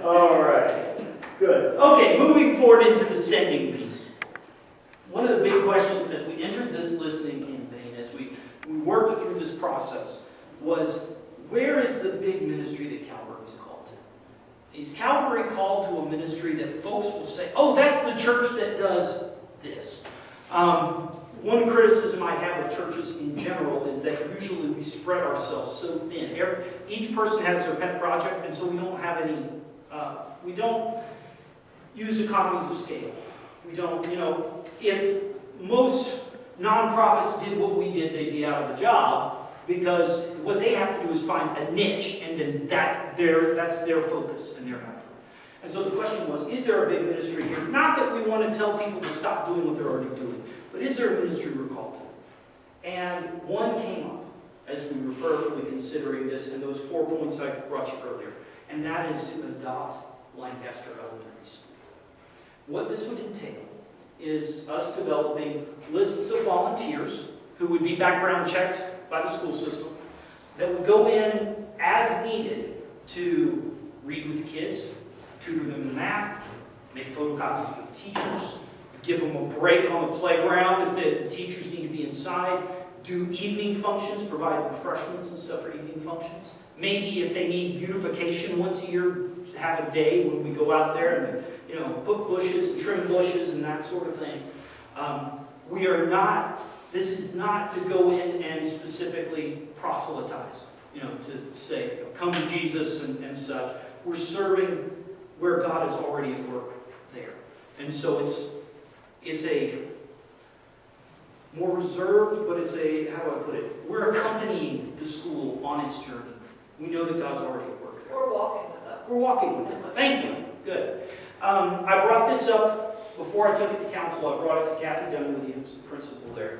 All right, good. Okay, moving forward into the sending piece. One of the big questions as we entered this listening campaign, as we worked through this process, was where is the big ministry that Calvary is called to? Is Calvary called to a ministry that folks will say, oh, that's the church that does this? One criticism I have of churches in general is that usually we spread ourselves so thin. Each person has their pet project, and so we don't have any, we don't use economies of scale. We don't, if most nonprofits did what we did, they'd be out of a job, because what they have to do is find a niche, and then that's their focus and their effort. And so the question was, is there a big ministry here? Not that we want to tell people to stop doing what they're already doing, but is there a ministry we're called to? And one came up as we were prayerfully considering this, and those 4 points I brought you earlier, and that is to adopt Lancaster Elementary School. What this would entail is us developing lists of volunteers who would be background checked by the school system, that would go in as needed to read with the kids, tutor them in math, make photocopies for the teachers, give them a break on the playground if the teachers need to be inside, do evening functions, provide refreshments and stuff for evening functions. Maybe if they need beautification once a year, have a day when we go out there and put bushes and trim bushes and that sort of thing. This is not to go in and specifically proselytize, to say, come to Jesus and such. We're serving where God is already at work there. And so it's a more reserved, but it's a, how do I put it? We're accompanying the school on its journey. We know that God's already at work there. We're walking with them. We're walking with them. Thank you. Good. I brought this up before I took it to council. I brought it to Kathy Dunwoody, who's the principal there.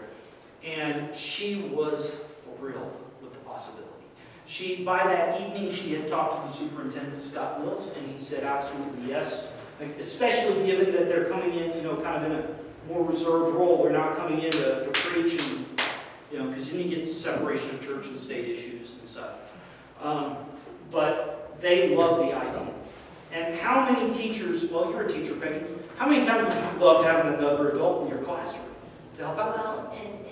And she was thrilled with the possibility. By that evening, she had talked to the superintendent, Scott Mills, and he said absolutely yes. Especially given that they're coming in, kind of in a more reserved role. They're not coming in to preach and, because then you get separation of church and state issues and such. But they love the idea. And how many teachers, well, you're a teacher, Peggy, how many times would you love having another adult in your classroom to help out with something? And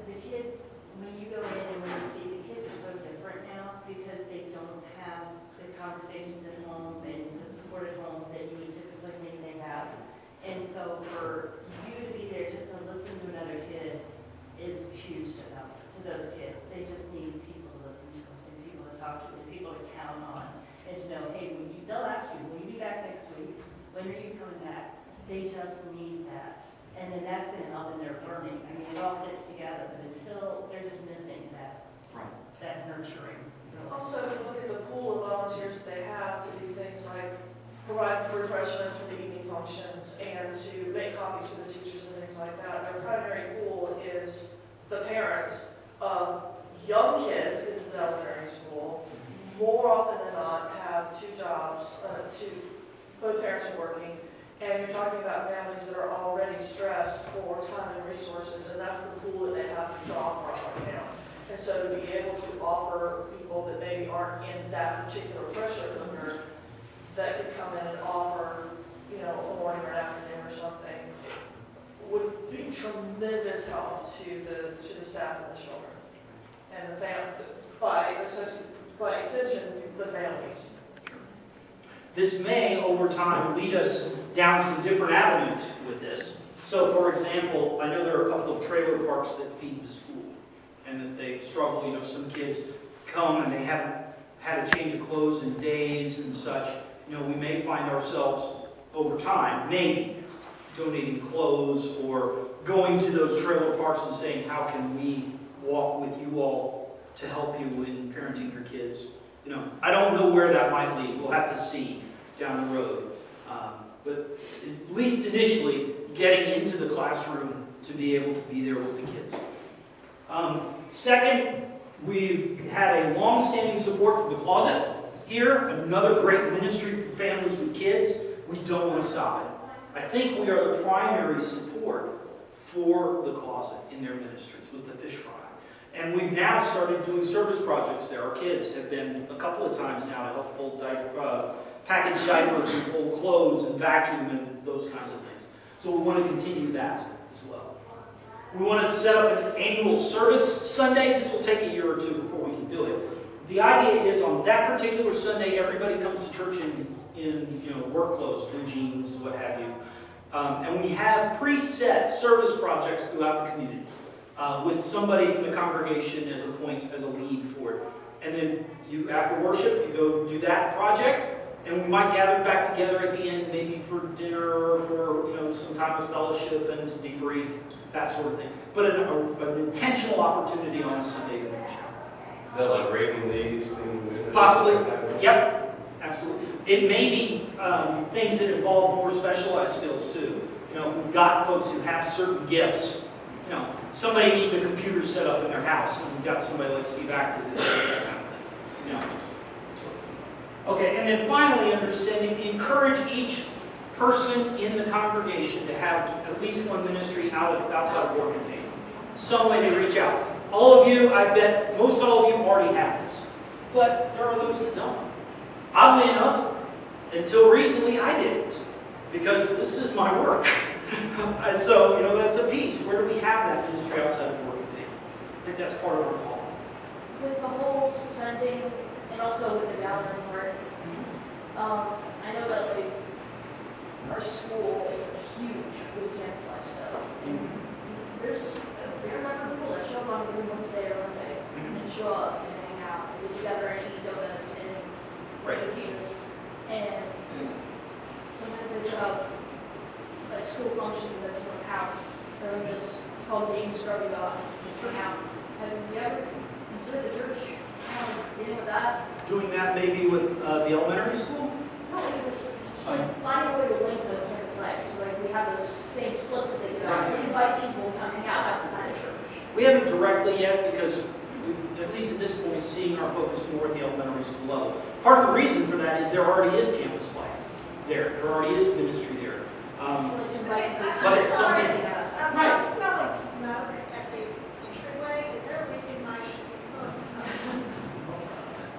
the kids, when you go in and when you see, the kids are so different now because they don't have the conversations at home and the support at home that you would typically think they have. And so for you to be there just to listen to another kid is huge to them, to those kids. They just need people to listen to them and people to talk to and people to count on and to know, hey, they'll ask you, will you be back next week? When are you coming back? They just need that. And then that's going to help in their learning. I mean, it all fits together, but until they're just missing that, that nurturing. Really. Also, if you look at the pool of volunteers that they have to do things like provide refreshments for the evening functions and to make copies for the teachers and things like that, their primary pool is the parents of young kids, because it's elementary school, more often than not have two jobs, both parents are working, and you're talking about families that are already stressed for time and resources, and that's the pool that they have to draw from right now. And so to be able to offer people that maybe aren't in that particular pressure cooker that could come in and offer, a morning or an afternoon or something, would be tremendous help to the staff and the children, and the family, by extension, the families. This may, over time, lead us down some different avenues with this. So, for example, I know there are a couple of trailer parks that feed the school, and that they struggle. Some kids come and they haven't had a change of clothes in days and such. We may find ourselves, over time, maybe, donating clothes or going to those trailer parks and saying, how can we walk with you all to help you in parenting your kids? I don't know where that might lead. We'll have to see down the road. But at least initially, getting into the classroom to be able to be there with the kids. Second, we had a long-standing support for the closet here. Another great ministry for families with kids. We don't want to stop it. I think we are the primary support for the closet in their ministries with the fish fry. And we've now started doing service projects there. Our kids have been a couple of times now to help fold package diapers and fold clothes and vacuum and those kinds of things. So we want to continue that as well. We want to set up an annual service Sunday. This will take a year or two before we can do it. The idea is on that particular Sunday, everybody comes to church in work clothes, blue jeans, what have you. And we have preset service projects throughout the community with somebody from the congregation as a lead for it. And then after worship, you go do that project, and we might gather back together at the end, maybe for dinner or for some time of fellowship and to debrief, that sort of thing. But an intentional opportunity on a Sunday to reach out. Is that like rating leaves? Possibly. Yep. Absolutely. It may be things that involve more specialized skills too. If we've got folks who have certain gifts, somebody needs a computer set up in their house, and we've got somebody like Steve Acker that does that kind of thing. Okay, and then finally, under sending, encourage each person in the congregation to have at least one ministry outside of work and faith. Some way to reach out. All of you, I bet most all of you already have this, but there are those that don't. Oddly enough, until recently I didn't, because this is my work. And so, that's a piece. Where do we have that ministry outside of work and faith? I think that's part of our call. With the whole sending, and also with the gathering part, I know that our school is a huge weekend lifestyle. There's a fair number of people that show up on Wednesday or Monday and show up and hang out and get together and eat donuts and pizzas. And sometimes they show up like school functions at someone's house. Or it's called the English Grubby Dog, just hang out. Have you ever considered the church dealing with that? Doing that maybe with the elementary school? No, just like finding a way to link with campus life. So like we have those same slips that they give out. So we invite people to come hang out outside of church. We haven't directly yet because, at least at this point, seeing our focus more at the elementary school level. Part of the reason for that is there already is campus life there. There already is ministry there. But it's something. I'm smelling smoke at the entryway. Is there a reason why I should be smelling smoke?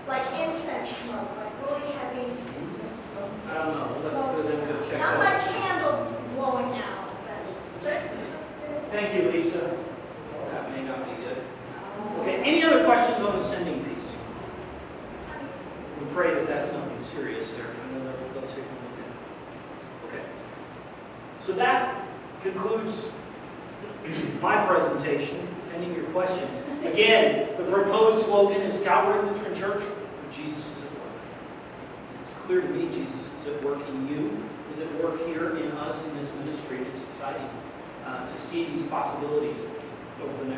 Like incense smoke, like really heavy incense smoke. I don't know. Let's go check Not that. like candle blowing out, but Thank you, Lisa. That may not be good. Okay, any other questions on the sending piece? We pray that that's nothing serious there. I know that they'll take a look at. Okay. So that concludes my presentation. Any of your questions? Again, the proposed slogan is Calvary Lutheran Church, Jesus is at work. It's clear to me Jesus is at work in you, is at work here in us in this ministry. It's exciting to see these possibilities over the next